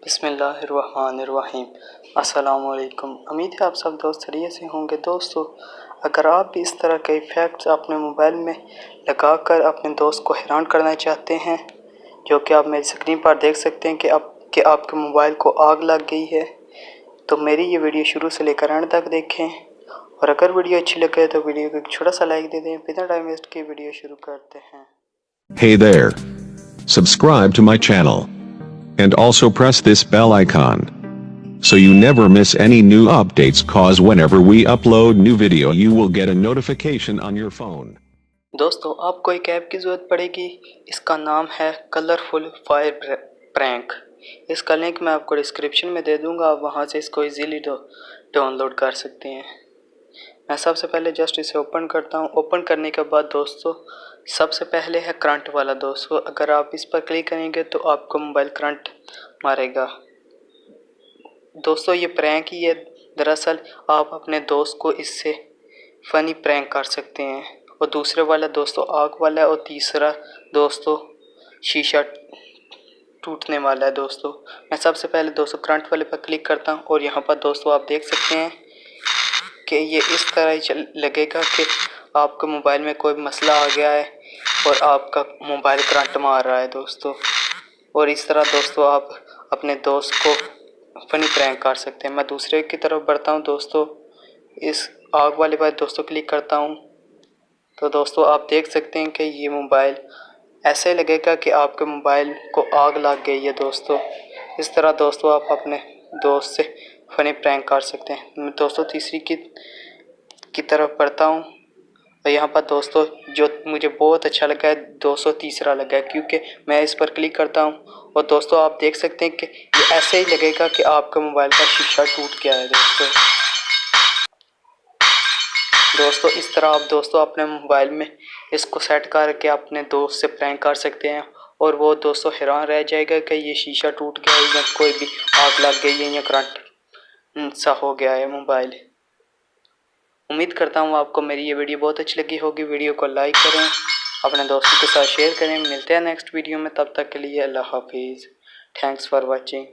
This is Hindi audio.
बिस्मिल्लाहिर्रहमानिर्रहीम। अस्सलामुअलैकुम। उम्मीद है आप सब दोस्त खैरियत से होंगे। दोस्तों, अगर आप भी इस तरह के इफ़ेक्ट्स अपने मोबाइल में लगाकर अपने दोस्त को हैरान करना चाहते हैं, जो कि आप मेरी स्क्रीन पर देख सकते हैं कि आपके मोबाइल को आग लग गई है, तो मेरी ये वीडियो शुरू से लेकर एंड तक देखें। और अगर वीडियो अच्छी लगे तो वीडियो को एक छोटा सा लाइक दे दें। बिना टाइम वेस्ट किए वीडियो शुरू करते हैं। Hey there. Subscribe to my channel. And also press this bell icon. So you never miss any new updates, cause whenever we upload new video you will get a notification on your phone. दोस्तों, आपको एक ऐप की ज़रूरत पड़ेगी। इसका नाम है कलरफुल फायर प्रैंक। इसका लिंक मैं आपको डिस्क्रिप्शन में दे दूंगा, आप वहां से इसको इजीली डाउनलोड कर सकते हैं। मैं सबसे पहले जस्ट इसे ओपन करता हूं। ओपन करने के बाद दोस्तों, सबसे पहले है करंट वाला। दोस्तों, अगर आप इस पर क्लिक करेंगे तो आपको मोबाइल करंट मारेगा। दोस्तों, ये प्रैंक ही है। दरअसल आप अपने दोस्त को इससे फ़नी प्रैंक कर सकते हैं। और दूसरे वाला दोस्तों आग वाला है, और तीसरा दोस्तों शीशा टूटने वाला है। दोस्तों, मैं सबसे पहले दोस्तों करंट वाले पर क्लिक करता हूँ, और यहाँ पर दोस्तों आप देख सकते हैं कि ये इस तरह ही लगेगा कि आपके मोबाइल में कोई मसला आ गया है और आपका मोबाइल करंट मार रहा है दोस्तों। और इस तरह दोस्तों आप अपने दोस्त को फनी प्रैंक कर सकते हैं। मैं दूसरे की तरफ बढ़ता हूं। दोस्तों, इस आग वाले पर दोस्तों क्लिक करता हूं, तो दोस्तों आप देख सकते हैं कि ये मोबाइल ऐसे लगेगा कि आपके मोबाइल को आग लग गई है। दोस्तों, इस तरह दोस्तों आप अपने दोस्त से फनी प्रैंक कर सकते हैं। मैं दोस्तों तीसरी की तरफ बढ़ता हूँ, और यहाँ पर दोस्तों जो मुझे बहुत अच्छा लगा है दोस्तों तीसरा लगा है, क्योंकि मैं इस पर क्लिक करता हूँ और दोस्तों आप देख सकते हैं कि ये ऐसे ही लगेगा कि आपके मोबाइल का शीशा टूट गया है। दोस्तों इस तरह आप दोस्तों अपने मोबाइल में इसको सेट करके अपने दोस्त से प्रैंक कर सकते हैं, और वो दोस्तों हैरान रह जाएगा कि ये शीशा टूट गया है या कोई भी आग लग गई है या करंट सा हो गया है मोबाइल। उम्मीद करता हूँ आपको मेरी ये वीडियो बहुत अच्छी लगी होगी। वीडियो को लाइक करें, अपने दोस्तों के साथ शेयर करें। मिलते हैं नेक्स्ट वीडियो में, तब तक के लिए अल्लाह हाफिज़। Thanks for watching.